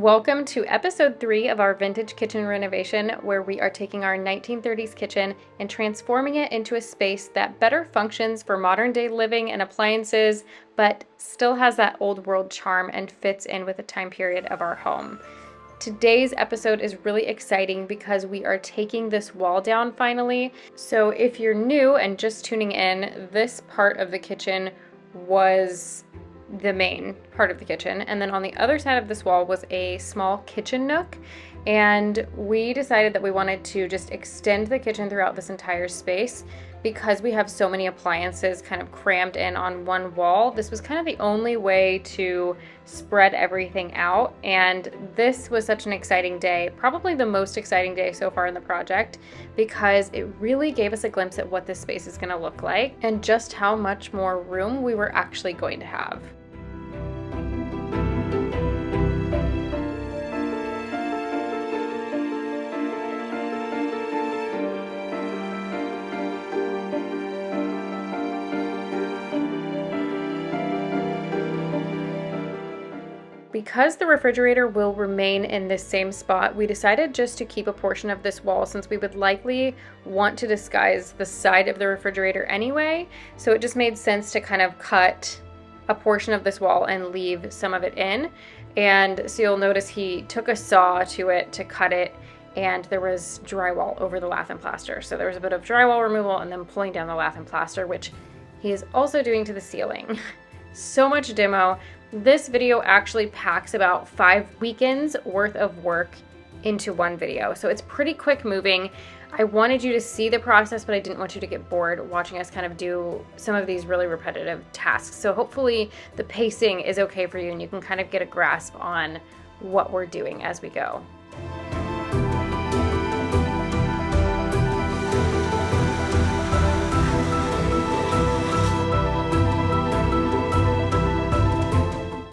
Welcome to episode 3 of our vintage kitchen renovation, where we are taking our 1930s kitchen and transforming it into a space that better functions for modern day living and appliances, but still has that old world charm and fits in with the time period of our home. Today's episode is really exciting because we are taking this wall down finally. So if you're new and just tuning in, this part of the kitchen was the main part of the kitchen, and then on the other side of this wall was a small kitchen nook, and we decided that we wanted to just extend the kitchen throughout this entire space because we have so many appliances kind of crammed in on one wall. This was kind of the only way to spread everything out, and this was such an exciting day, probably the most exciting day so far in the project, because it really gave us a glimpse at what this space is going to look like and just how much more room we were actually going to have. Because the refrigerator will remain in this same spot, we decided just to keep a portion of this wall since we would likely want to disguise the side of the refrigerator anyway. So it just made sense to kind of cut a portion of this wall and leave some of it in. And so you'll notice he took a saw to it to cut it, and there was drywall over the lath and plaster. So there was a bit of drywall removal and then pulling down the lath and plaster, which he is also doing to the ceiling. So much demo. This video actually packs about 5 weekends worth of work into one video. So it's pretty quick moving. I wanted you to see the process, but I didn't want you to get bored watching us kind of do some of these really repetitive tasks. So hopefully the pacing is okay for you and you can kind of get a grasp on what we're doing as we go.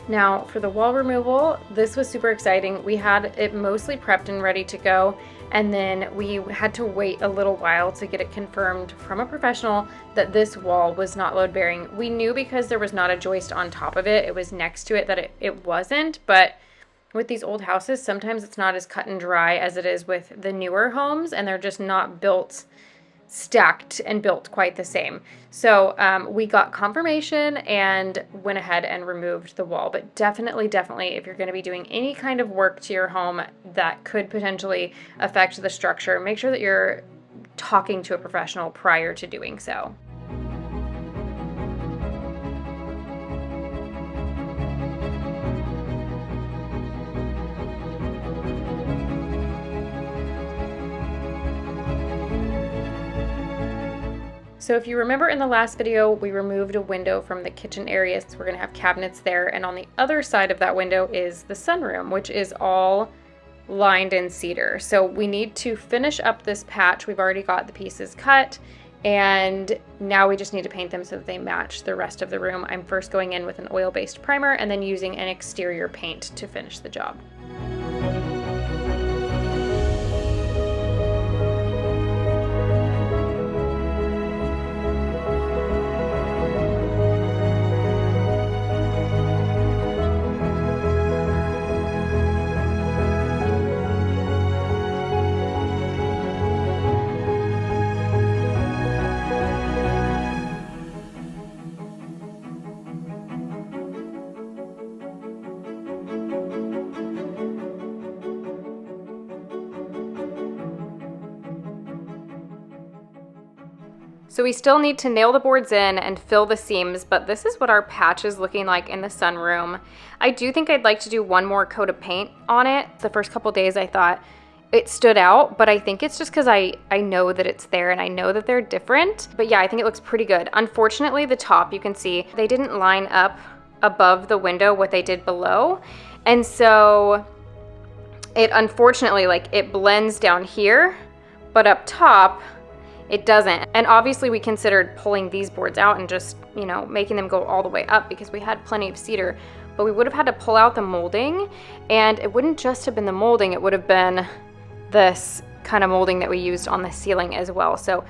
Now for the wall removal, this was super exciting. We had it mostly prepped and ready to go, and then we had to wait a little while to get it confirmed from a professional that this wall was not load bearing. We knew because there was not a joist on top of it, it was next to it, that it wasn't, but with these old houses, sometimes it's not as cut and dry as it is with the newer homes, and they're just not stacked and built quite the same. So we got confirmation and went ahead and removed the wall. But definitely, if you're going to be doing any kind of work to your home that could potentially affect the structure, make sure that you're talking to a professional prior to doing so. So if you remember in the last video, we removed a window from the kitchen area, so we're gonna have cabinets there, and on the other side of that window is the sunroom, which is all lined in cedar. So we need to finish up this patch. We've already got the pieces cut, and now we just need to paint them so that they match the rest of the room. I'm first going in with an oil-based primer and then using an exterior paint to finish the job. So we still need to nail the boards in and fill the seams, but this is what our patch is looking like in the sunroom. I do think I'd like to do one more coat of paint on it. The first couple days I thought it stood out, but I think it's just because I know that it's there and I know that they're different. But yeah, I think it looks pretty good. Unfortunately, the top, you can see, they didn't line up above the window what they did below. And so it unfortunately, it blends down here, but up top, it doesn't. And obviously we considered pulling these boards out and just, making them go all the way up because we had plenty of cedar, but we would have had to pull out the molding, and it wouldn't just have been the molding, it would have been this kind of molding that we used on the ceiling as well. So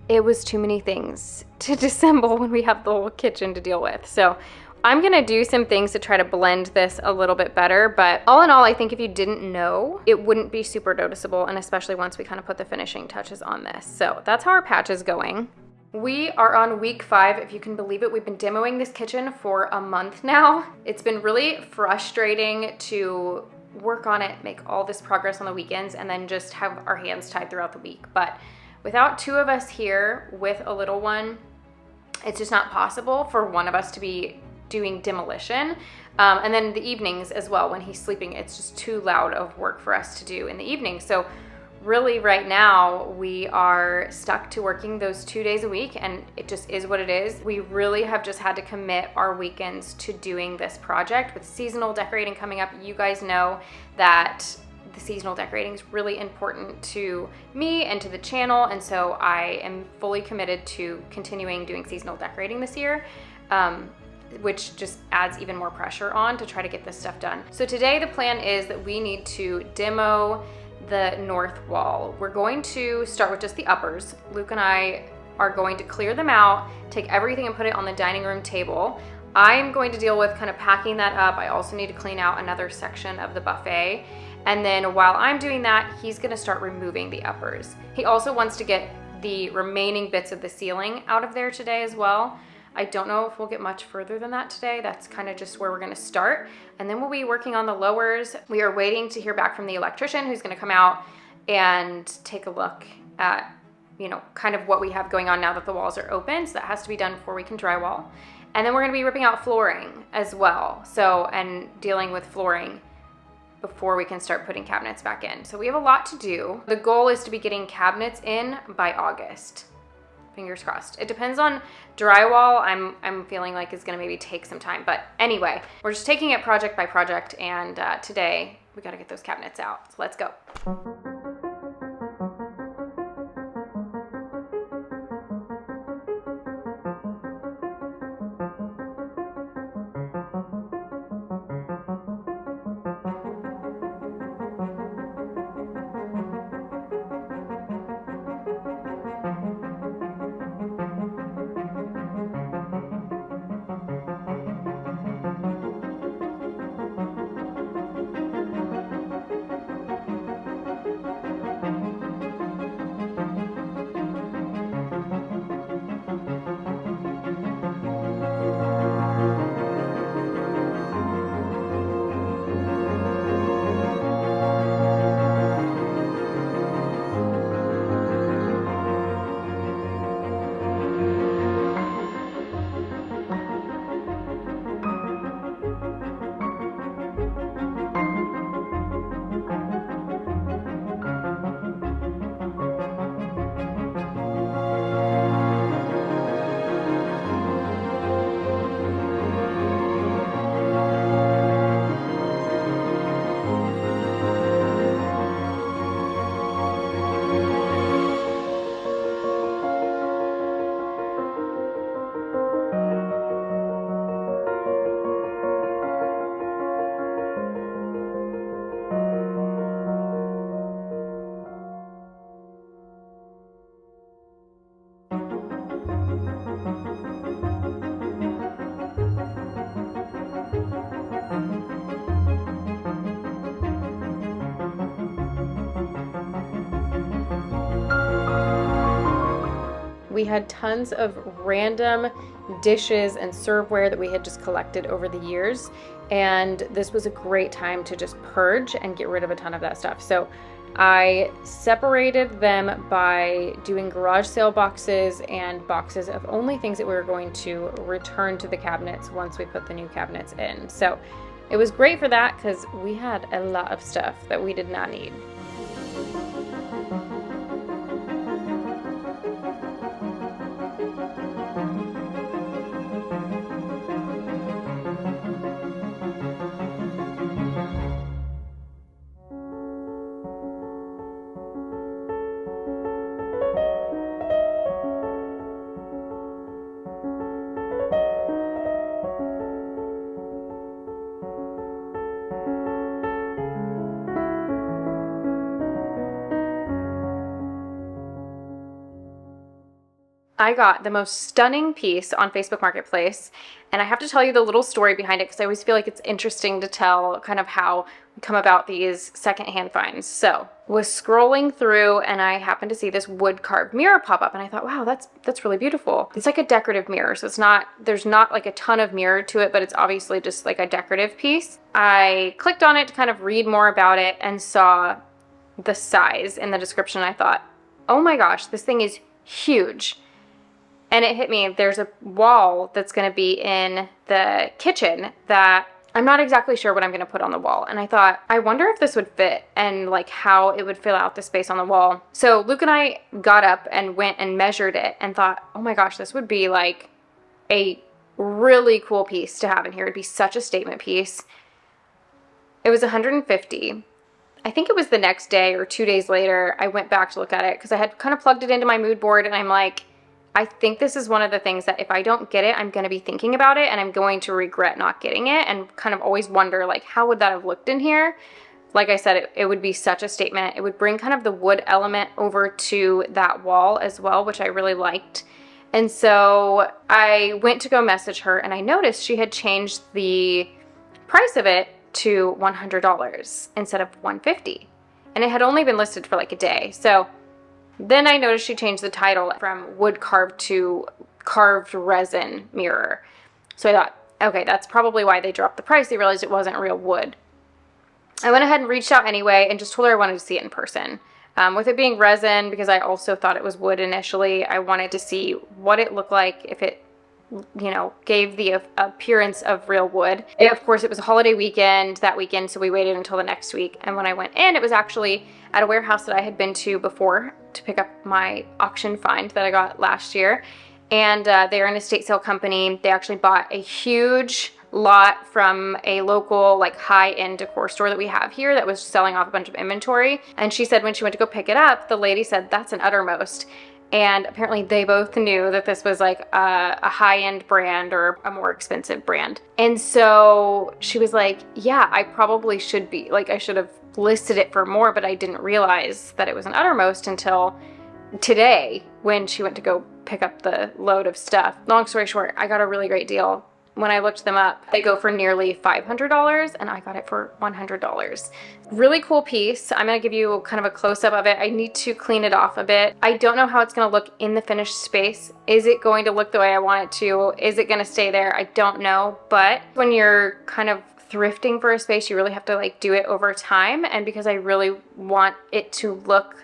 it was too many things to disassemble when we have the whole kitchen to deal with. So I'm gonna do some things to try to blend this a little bit better, but all in all, I think if you didn't know, it wouldn't be super noticeable, and especially once we kind of put the finishing touches on this. So that's how our patch is going. We are on week 5, if you can believe it. We've been demoing this kitchen for a month now. It's been really frustrating to work on it, make all this progress on the weekends, and then just have our hands tied throughout the week. But without 2 of us here with a little one, it's just not possible for one of us to be doing demolition. And then the evenings as well, when he's sleeping, it's just too loud of work for us to do in the evening. So really right now we are stuck to working those 2 days a week, and it just is what it is. We really have just had to commit our weekends to doing this project. With seasonal decorating coming up, you guys know that the seasonal decorating is really important to me and to the channel, and so I am fully committed to continuing doing seasonal decorating this year, which just adds even more pressure on to try to get this stuff done. So today the plan is that we need to demo the north wall. We're going to start with just the uppers. Luke and I are going to clear them out, take everything and put it on the dining room table. I'm going to deal with kind of packing that up. I also need to clean out another section of the buffet. And then while I'm doing that, he's gonna start removing the uppers. He also wants to get the remaining bits of the ceiling out of there today as well. I don't know if we'll get much further than that today. That's kind of just where we're gonna start. And then we'll be working on the lowers. We are waiting to hear back from the electrician, who's gonna come out and take a look at, you know, kind of what we have going on now that the walls are open. So that has to be done before we can drywall. And then we're gonna be ripping out flooring as well. So, and dealing with flooring before we can start putting cabinets back in. So we have a lot to do. The goal is to be getting cabinets in by August. Fingers crossed. It depends on drywall. I'm feeling like it's gonna maybe take some time, but anyway, we're just taking it project by project, and today we gotta get those cabinets out. So let's go. We had tons of random dishes and serveware that we had just collected over the years, and this was a great time to just purge and get rid of a ton of that stuff. So I separated them by doing garage sale boxes and boxes of only things that we were going to return to the cabinets once we put the new cabinets in. So it was great for that because we had a lot of stuff that we did not need. I got the most stunning piece on Facebook Marketplace, and I have to tell you the little story behind it because I always feel like it's interesting to tell kind of how we come about these secondhand finds. So, was scrolling through and I happened to see this wood carved mirror pop up, and I thought, wow, that's really beautiful. It's like a decorative mirror, so there's not like a ton of mirror to it, but it's obviously just like a decorative piece. I clicked on it to kind of read more about it and saw the size in the description. I thought, oh my gosh, this thing is huge. And it hit me, there's a wall that's going to be in the kitchen that I'm not exactly sure what I'm going to put on the wall. And I thought, I wonder if this would fit and like how it would fill out the space on the wall. So Luke and I got up and went and measured it and thought, oh my gosh, this would be like a really cool piece to have in here. It'd be such a statement piece. It was $150. I think it was the next day or 2 days later, I went back to look at it because I had kind of plugged it into my mood board, and I'm like, I think this is one of the things that if I don't get it, I'm going to be thinking about it and I'm going to regret not getting it, and kind of always wonder, like, how would that have looked in here? Like I said, it would be such a statement. It would bring kind of the wood element over to that wall as well, which I really liked. And so I went to go message her, and I noticed she had changed the price of it to $100 instead of $150. And it had only been listed for like a day. So then I noticed she changed the title from wood carved to carved resin mirror. So I thought, okay, that's probably why they dropped the price. They realized it wasn't real wood. I went ahead and reached out anyway and just told her I wanted to see it in person. With it being resin, because I also thought it was wood initially, I wanted to see what it looked like if it, you know, gave the appearance of real wood. Of course, it was a holiday weekend that weekend, so we waited until the next week. And when I went in, it was actually at a warehouse that I had been to before to pick up my auction find that I got last year. And they're an estate sale company. They actually bought a huge lot from a local like high-end decor store that we have here that was selling off a bunch of inventory. And she said when she went to go pick it up, the lady said, that's an Uttermost. And apparently they both knew that this was like a high-end brand or a more expensive brand. And so she was like, yeah, I probably should be, like I should have listed it for more, but I didn't realize that it was an Uttermost until today when she went to go pick up the load of stuff. Long story short, I got a really great deal. When I looked them up, they go for nearly $500 and I got it for $100. Really cool piece. I'm gonna give you kind of a close-up of it. I need to clean it off a bit. I don't know how it's gonna look in the finished space. Is it going to look the way I want it to? Is it gonna stay there? I don't know, but when you're kind of thrifting for a space, you really have to like do it over time. And because I really want it to look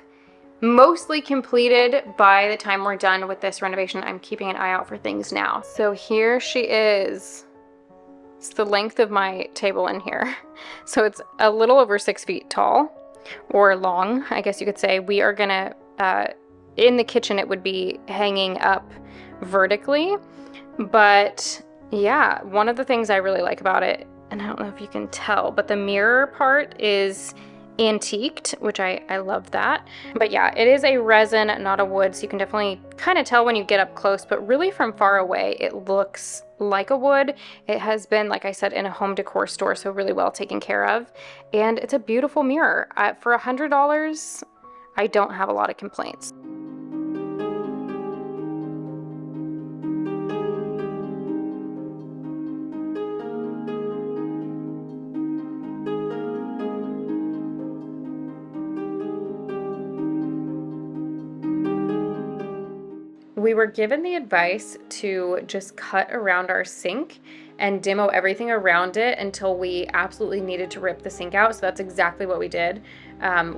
mostly completed by the time we're done with this renovation, I'm keeping an eye out for things now. So here she is. It's the length of my table in here. So it's a little over 6 feet tall, or long, I guess you could say. We are gonna, in the kitchen, it would be hanging up vertically. But yeah, one of the things I really like about it, and I don't know if you can tell, but the mirror part is antiqued, which I love that. But yeah, it is a resin, not a wood, so you can definitely kind of tell when you get up close, but really from far away it looks like a wood. It has been, like I said, in a home decor store, so really well taken care of, and it's a beautiful mirror. For $100, I don't have a lot of complaints. We were given the advice to just cut around our sink and demo everything around it until we absolutely needed to rip the sink out. So that's exactly what we did.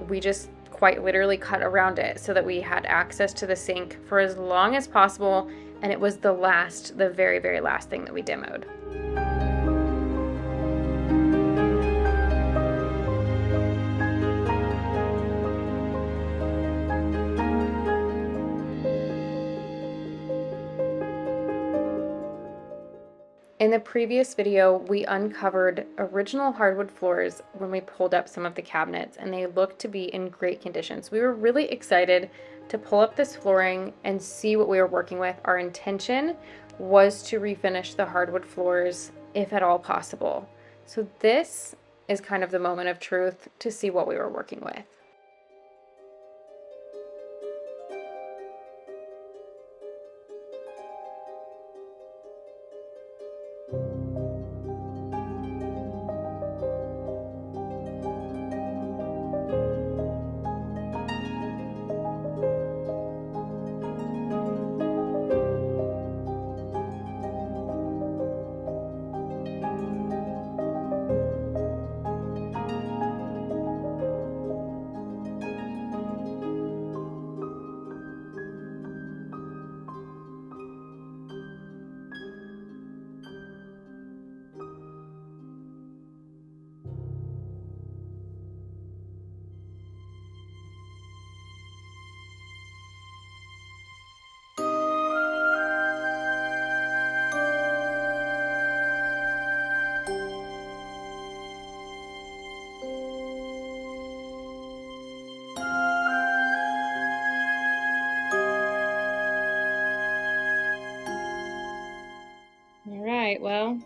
We just quite literally cut around it so that we had access to the sink for as long as possible. And it was the very, very last thing that we demoed. In the previous video, we uncovered original hardwood floors when we pulled up some of the cabinets, and they looked to be in great condition. So we were really excited to pull up this flooring and see what we were working with. Our intention was to refinish the hardwood floors if at all possible. So this is kind of the moment of truth to see what we were working with. right, well,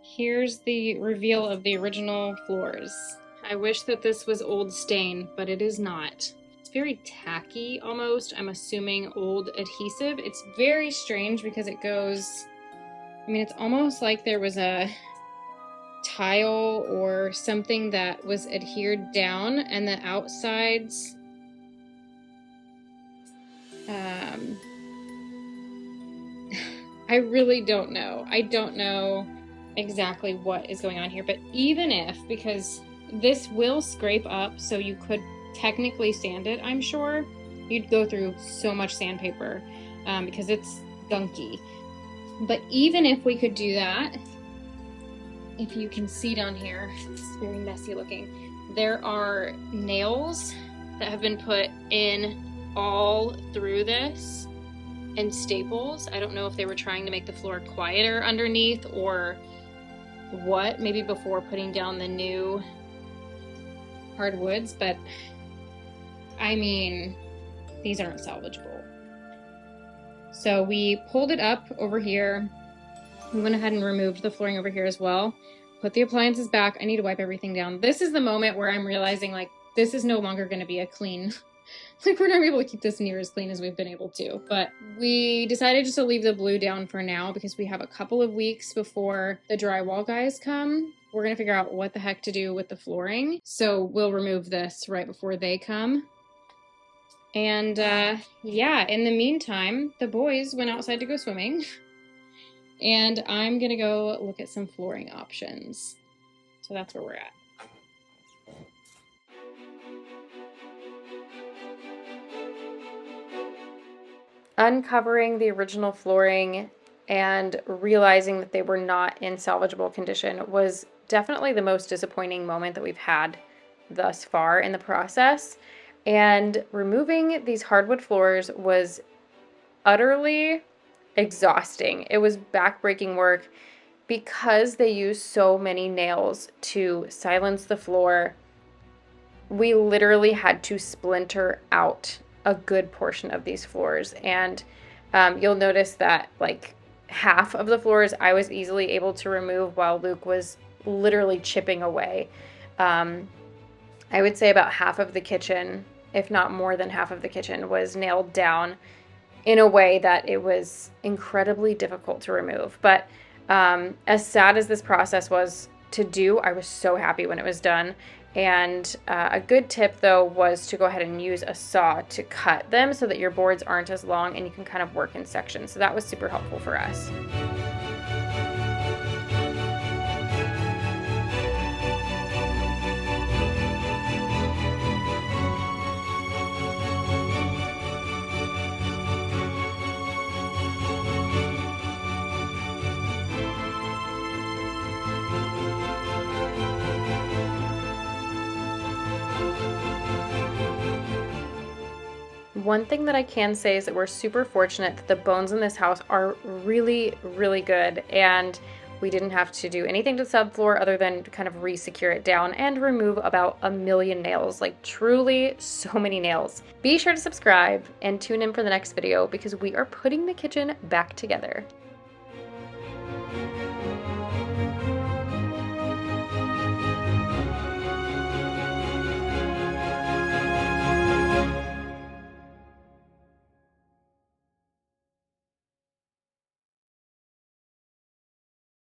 here's the reveal of the original floors. I wish that this was old stain, but it is not. It's very tacky almost. I'm assuming old adhesive. It's very strange because it goes, I mean, it's almost like there was a tile or something that was adhered down and the outsides I really don't know. I don't know exactly what is going on here, but even if, because this will scrape up, so you could technically sand it, I'm sure, you'd go through so much sandpaper because it's gunky. But even if we could do that, if you can see down here, it's very messy looking. There are nails that have been put in all through this and staples. I don't know if they were trying to make the floor quieter underneath or what, maybe before putting down the new hardwoods, but I mean, these aren't salvageable. So we pulled it up over here. We went ahead and removed the flooring over here as well. Put the appliances back. I need to wipe everything down. This is the moment where I'm realizing, like, this is no longer going to be a clean, like, we're not able to keep this near as clean as we've been able to. But we decided just to leave the blue down for now because we have a couple of weeks before the drywall guys come. We're going to figure out what the heck to do with the flooring. So we'll remove this right before they come. And yeah, in the meantime, the boys went outside to go swimming. And I'm going to go look at some flooring options. So that's where we're at. Uncovering the original flooring and realizing that they were not in salvageable condition was definitely the most disappointing moment that we've had thus far in the process. And removing these hardwood floors was utterly exhausting. It was backbreaking work because they use so many nails to silence the floor. We literally had to splinter out a good portion of these floors, and you'll notice that like half of the floors I was easily able to remove while Luke was literally chipping away. I would say about half of the kitchen, if not more than half of the kitchen, was nailed down in a way that it was incredibly difficult to remove. But as sad as this process was to do, I was so happy when it was done. And a good tip, though, was to go ahead and use a saw to cut them so that your boards aren't as long and you can kind of work in sections. So that was super helpful for us. One thing that I can say is that we're super fortunate that the bones in this house are really, really good, and we didn't have to do anything to the subfloor other than kind of re-secure it down and remove about 1 million nails, like truly so many nails. Be sure to subscribe and tune in for the next video because we are putting the kitchen back together.